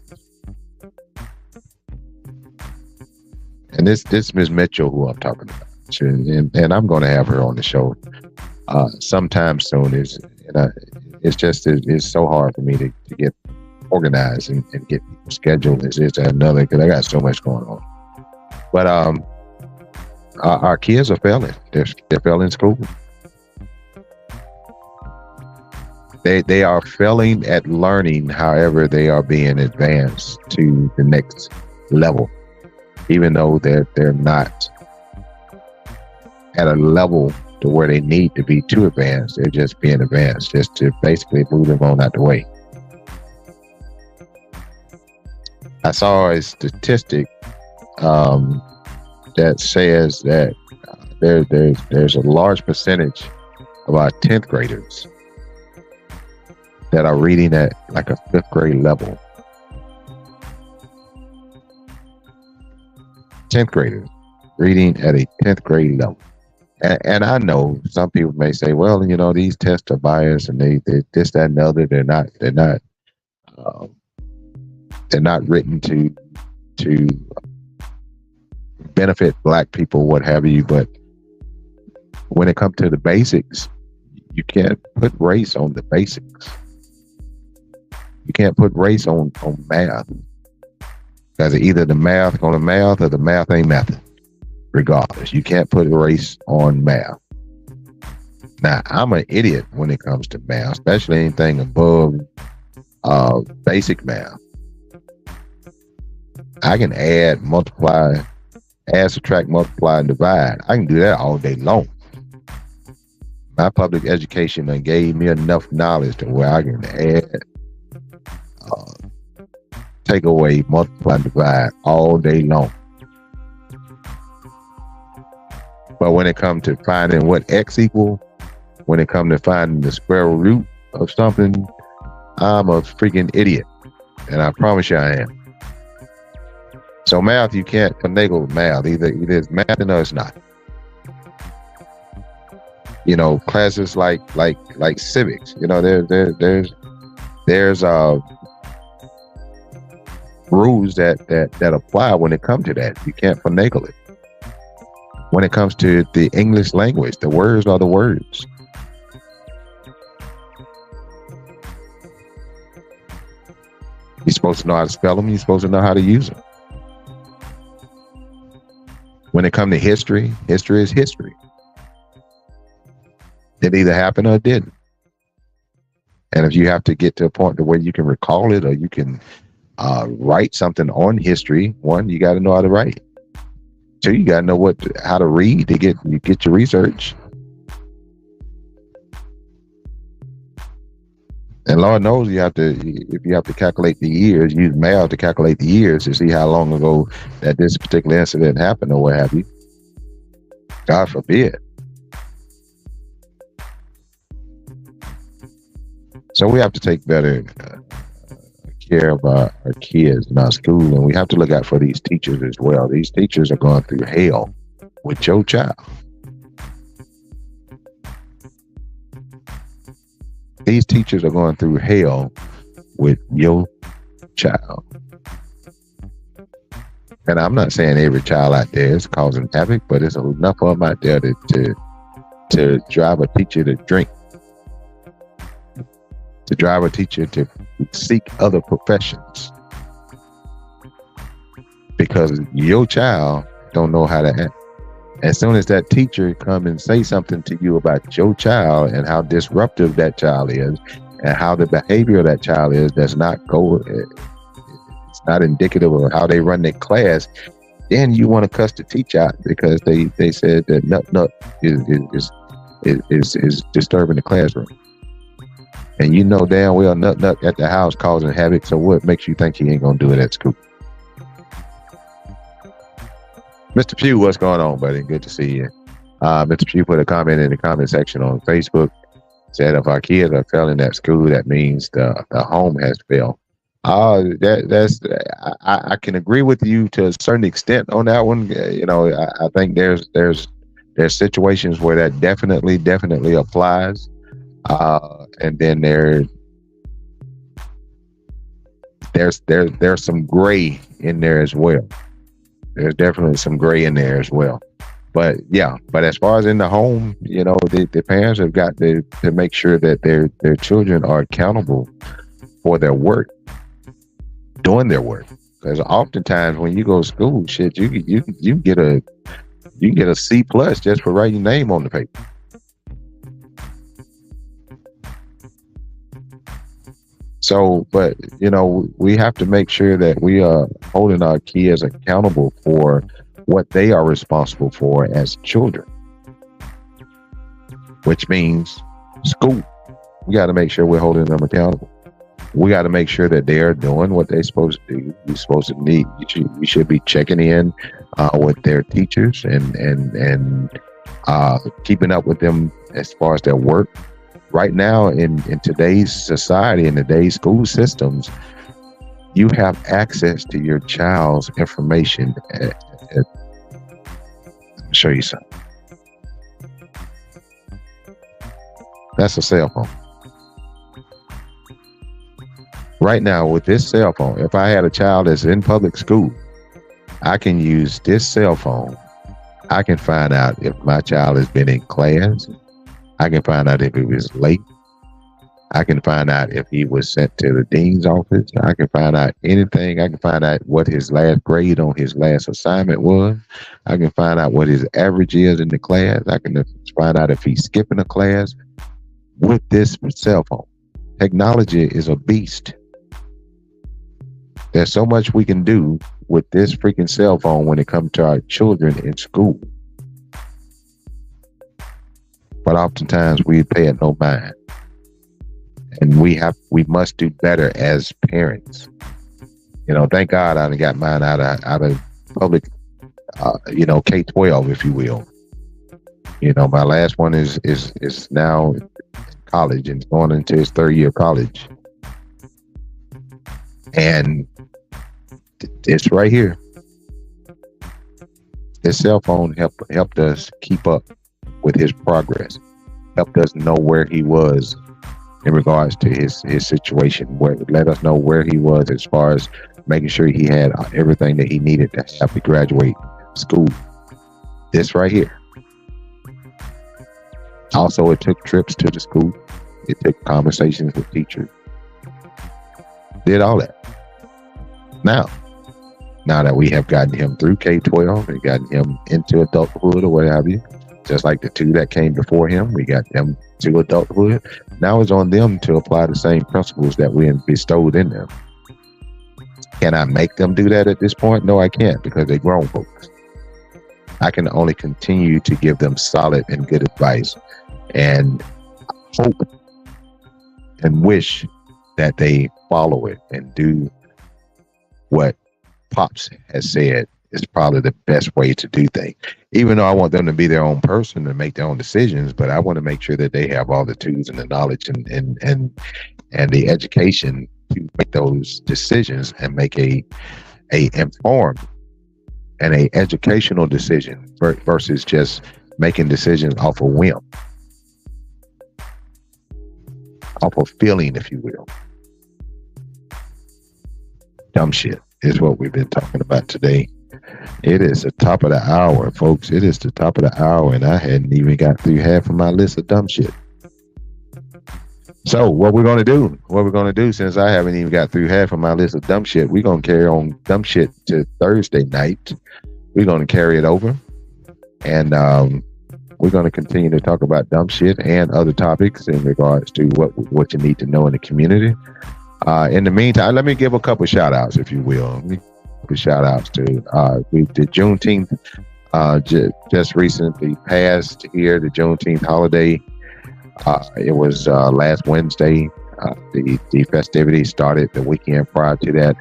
And this Ms. Mitchell, who I'm talking about, and I'm going to have her on the show sometime soon. It's so hard for me to get organized and get people scheduled. It's another, because I got so much going on. But our kids are failing. They're failing school. They are failing at learning. However, they are being advanced to the next level, even though they're not at a level to where they need to be too advanced. They're just being advanced, just to basically move them on out the way. I saw a statistic that says that there's a large percentage of our 10th graders that are reading at like a 5th grade level. 10th graders reading at a 10th grade level. And I know some people may say, well, you know, these tests are biased and they this, that, and the other. They're not written to benefit black people, what have you. But when it comes to the basics, you can't put race on the basics. You can't put race on math, because either the math going to math or the math ain't math. Regardless, you can't put race on math. Now, I'm an idiot when it comes to math, especially anything above basic math. I can add, multiply, subtract, multiply, and divide. I can do that all day long. My public education done gave me enough knowledge to where I can add, take away, multiply, and divide all day long. But when it comes to finding what X equal, when it comes to finding the square root of something, I'm a freaking idiot. And I promise you I am. So math, you can't finagle with math. Either it's math or it's not. You know, classes like civics, you know, there's rules that apply when it comes to that. You can't finagle it. When it comes to the English language, the words are the words. You're supposed to know how to spell them. You're supposed to know how to use them. When it comes to history, history is history. It either happened or it didn't. And if you have to get to a point to where you can recall it, or you can write something on history, one, you got to know how to write. Two, you got to know how to read to get your research. And Lord knows if you have to calculate the years, use math to calculate the years to see how long ago that this particular incident happened or what have you. God forbid. So we have to take better care of our kids in our school, and we have to look out for these teachers as well. These teachers are going through hell with your child. These teachers are going through hell with your child. And I'm not saying every child out there is causing havoc, but there's enough of them out there to drive a teacher to drink, to drive a teacher to seek other professions, because your child don't know how to act. As soon as that teacher come and say something to you about your child and how disruptive that child is and how the behavior of that child is, it's not indicative of how they run their class, then you want to cuss the teacher out because they said that nut is disturbing the classroom. And you know damn well nut at the house causing havoc, so what makes you think he ain't gonna do it at school? Mr. Pugh, what's going on, buddy? Good to see you. Mr. Pugh put a comment in the comment section on Facebook, said if our kids are failing at school, that means the home has failed. I can agree with you to a certain extent on that one. I think there's situations where that definitely applies, and then there's some gray in there as well. There's definitely some gray in there as well. But as far as in the home, the parents have got to make sure that their children are accountable for their work, doing their work. Because oftentimes when you go to school, shit, you get a C+ just for writing your name on the paper. So, but we have to make sure that we are holding our kids accountable for what they are responsible for as children, which means school. We got to make sure we're holding them accountable. We got to make sure that they are doing what they're supposed to do. You're supposed to need. You should be checking in with their teachers and keeping up with them as far as their work. Right now, in today's society, in today's school systems, you have access to your child's information. I'll show you something. That's a cell phone. Right now, with this cell phone, if I had a child that's in public school, I can use this cell phone. I can find out if my child has been in class. I can find out if he was late. I can find out if he was sent to the dean's office. I can find out anything. I can find out what his last grade on his last assignment was. I can find out what his average is in the class. I can find out if he's skipping a class with this cell phone. Technology is a beast. There's so much we can do with this freaking cell phone when it comes to our children in school. But oftentimes we pay it no mind, and we must do better as parents. Thank God I got mine out of public, K-12, if you will. My last one is now in college and going into his third year of college, and it's right here. His cell phone helped us keep up with his progress, helped us know where he was in regards to his situation, let us know where he was as far as making sure he had everything that he needed to have to graduate school. This right here. Also, it took trips to the school. It took conversations with teachers. Did all that. Now that we have gotten him through K-12 and gotten him into adulthood or what have you, just like the two that came before him, we got them to adulthood. Now it's on them to apply the same principles that we bestowed in them. Can I make them do that at this point? No, I can't, because they're grown folks. I can only continue to give them solid and good advice and hope and wish that they follow it and do what Pops has said is probably the best way to do things. Even though I want them to be their own person and make their own decisions, but I want to make sure that they have all the tools and the knowledge and the education to make those decisions and make a informed and a educational decision versus just making decisions off a whim, off a feeling, if you will. Dumb shit is what we've been talking about today. It is the top of the hour, folks. It is the top of the hour, and I hadn't even got through half of my list of dumb shit. So what we're gonna do? What we're gonna do? Since I haven't even got through half of my list of dumb shit, we're gonna carry on dumb shit to Thursday night. We're gonna carry it over, and we're gonna continue to talk about dumb shit and other topics in regards to what you need to know in the community. In the meantime, let me give a couple shout outs, if you will. Let me give shout outs to the Juneteenth just recently passed here, the Juneteenth holiday. It was last Wednesday. The festivities started the weekend prior to that.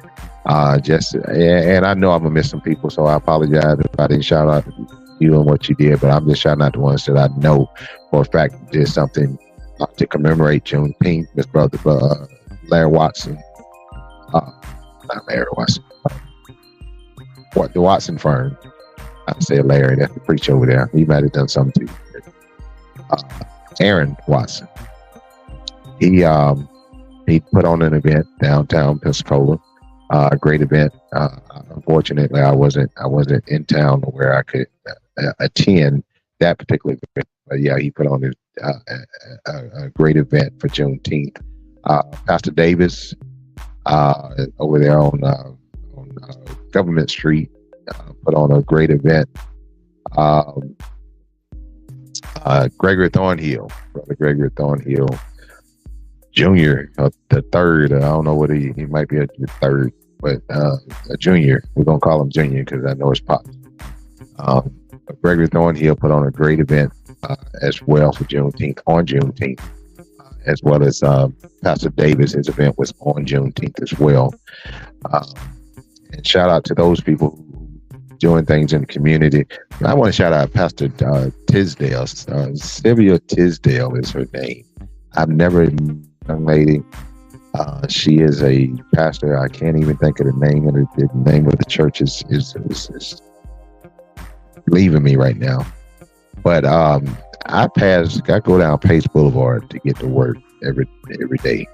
And I know I'm gonna miss some people, so I apologize if I didn't shout out you and what you did, but I'm just shouting out the ones that I know for a fact did something to commemorate Juneteenth. His brother Larry Watson, not Larry Watson, the Watson firm. I say Larry, that's the preacher over there. He might have done something too. Aaron Watson. He put on an event downtown Pensacola. A great event. Unfortunately, I wasn't in town where I could attend that particular event. But yeah, he put on a great event for Juneteenth. Pastor Davis over there on Government Street put on a great event. Gregory Thornhill, Brother Gregory Thornhill Jr., the third. I don't know what he might be a third, but a junior. We're gonna call him junior because I know it's pop. Gregory Thornhill put on a great event as well for Juneteenth, on Juneteenth, as well as Pastor Davis. His event was on Juneteenth as well. And shout out to those people who doing things in the community. I want to shout out Pastor Tisdale. Sylvia Tisdale is her name. I've never met a young lady. She is a pastor. I can't even think of the name. The name of the church is leaving me right now. But I go down Pace Boulevard to get to work every day,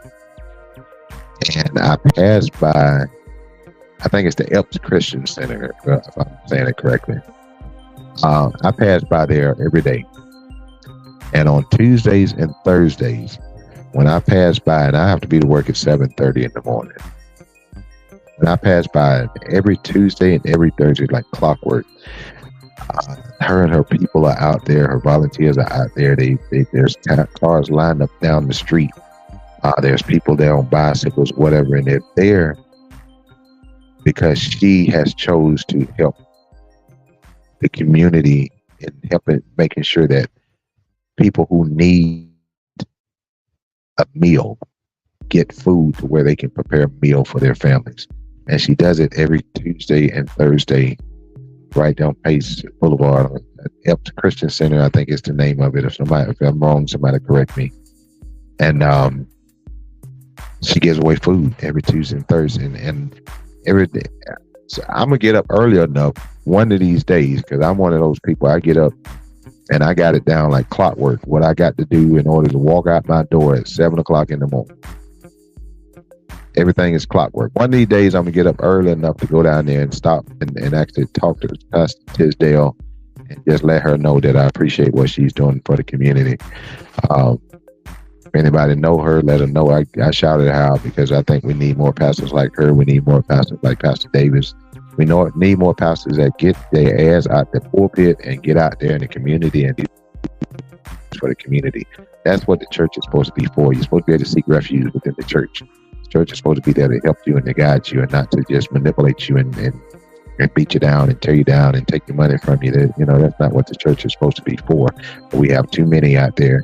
and I pass by. I think it's the Elks Christian Center, if I'm saying it correctly. I pass by there every day. And on Tuesdays and Thursdays, when I pass by, and I have to be to work at 7:30 in the morning. When I pass by every Tuesday and every Thursday, like clockwork, her and her people are out there. Her volunteers are out there. There's cars lined up down the street. There's people there on bicycles, whatever, and they're there because she has chose to help the community in making sure that people who need a meal get food to where they can prepare a meal for their families. And she does it every Tuesday and Thursday right down Pace Boulevard at Elks Christian Center, I think is the name of it. If I'm wrong, somebody correct me. And she gives away food every Tuesday and Thursday, and every day. So I'm gonna get up early enough one of these days, because I'm one of those people. I get up and I got it down like clockwork what I got to do in order to walk out my door at 7:00 in the morning. Everything is clockwork. One of these days I'm gonna get up early enough to go down there and stop and actually talk to Pastor Tisdale and just let her know that I appreciate what she's doing for the community. If anybody know her, let her know. I shouted her out because I think we need more pastors like her. We need more pastors like Pastor Davis. We need more pastors that get their ass out the pulpit and get out there in the community and do for the community. That's what the church is supposed to be for. You're supposed to be able to seek refuge within the church. The church is supposed to be there to help you and to guide you, and not to just manipulate you and beat you down and tear you down and take your money from you. That's not what the church is supposed to be for. But we have too many out there.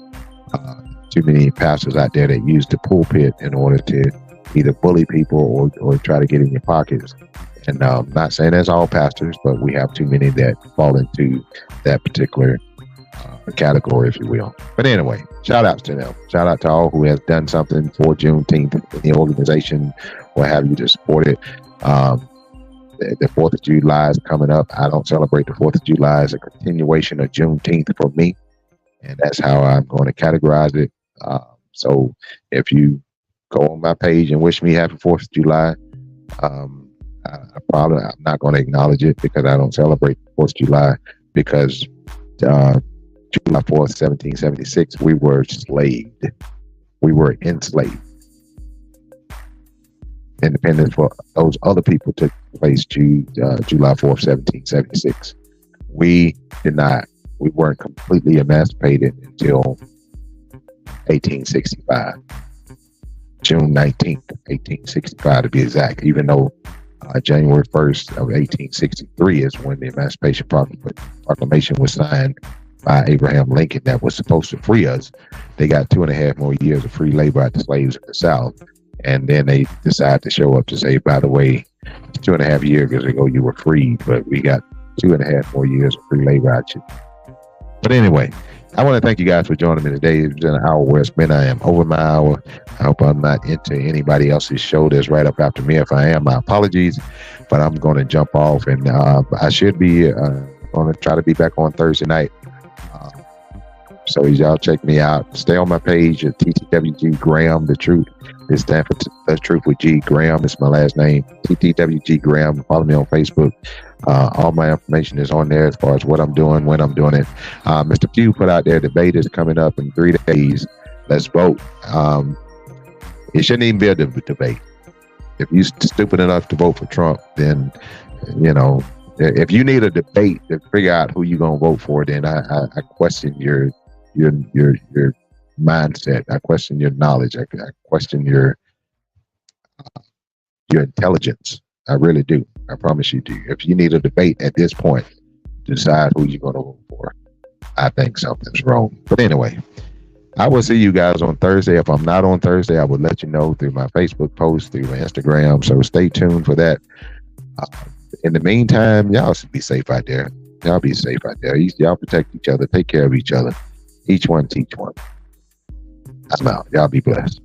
Too many pastors out there that use the pulpit in order to either bully people or try to get in your pockets. And I'm not saying that's all pastors, but we have too many that fall into that particular category, if you will. But anyway, shout outs to them. Shout out to all who has done something for Juneteenth in the organization, or have you to support it. The 4th of July is coming up. I don't celebrate the 4th of July as a continuation of Juneteenth for me, and that's how I'm going to categorize it. So if you go on my page and wish me happy 4th of July, I'm not going to acknowledge it because I don't celebrate the 4th of July, because July 4th, 1776, we were enslaved. We were enslaved. Independence for those other people took place July 4th, 1776. We did not. We weren't completely emancipated until 1865. June 19th, 1865 to be exact, even though January 1st of 1863 is when the Emancipation Proclamation was signed by Abraham Lincoln that was supposed to free us. They got 2.5 more years of free labor at the slaves in the South. And then they decided to show up to say, by the way, 2.5 years ago you were freed, but we got 2.5 more years of free labor at you. But anyway, I want to thank you guys for joining me today. It's been an hour where it's been. I am over my hour. I hope I'm not into anybody else's show that's right up after me. If I am, my apologies. But I'm going to jump off, and I should be going to try to be back on Thursday night. So y'all check me out. Stay on my page at TTWG Graham, The Truth. It stands for The Truth with G. Graham is my last name. TTWG Graham. Follow me on Facebook. All my information is on there as far as what I'm doing, when I'm doing it. Mr. Pugh put out there, debate is coming up in 3 days. Let's vote. It shouldn't even be a debate. If you're stupid enough to vote for Trump, then, you know, if you need a debate to figure out who you're going to vote for, then I question your mindset. I question your knowledge. I question your intelligence. I really do. I promise you do. If you need a debate at this point to decide who you're going to vote for, I think something's wrong. But anyway, I will see you guys on Thursday. If I'm not on Thursday, I will let you know through my Facebook post, through my Instagram. So stay tuned for that. In the meantime, y'all should be safe out there. Y'all be safe out there. Y'all protect each other. Take care of each other. Each one teach one. I'm out. Y'all be blessed.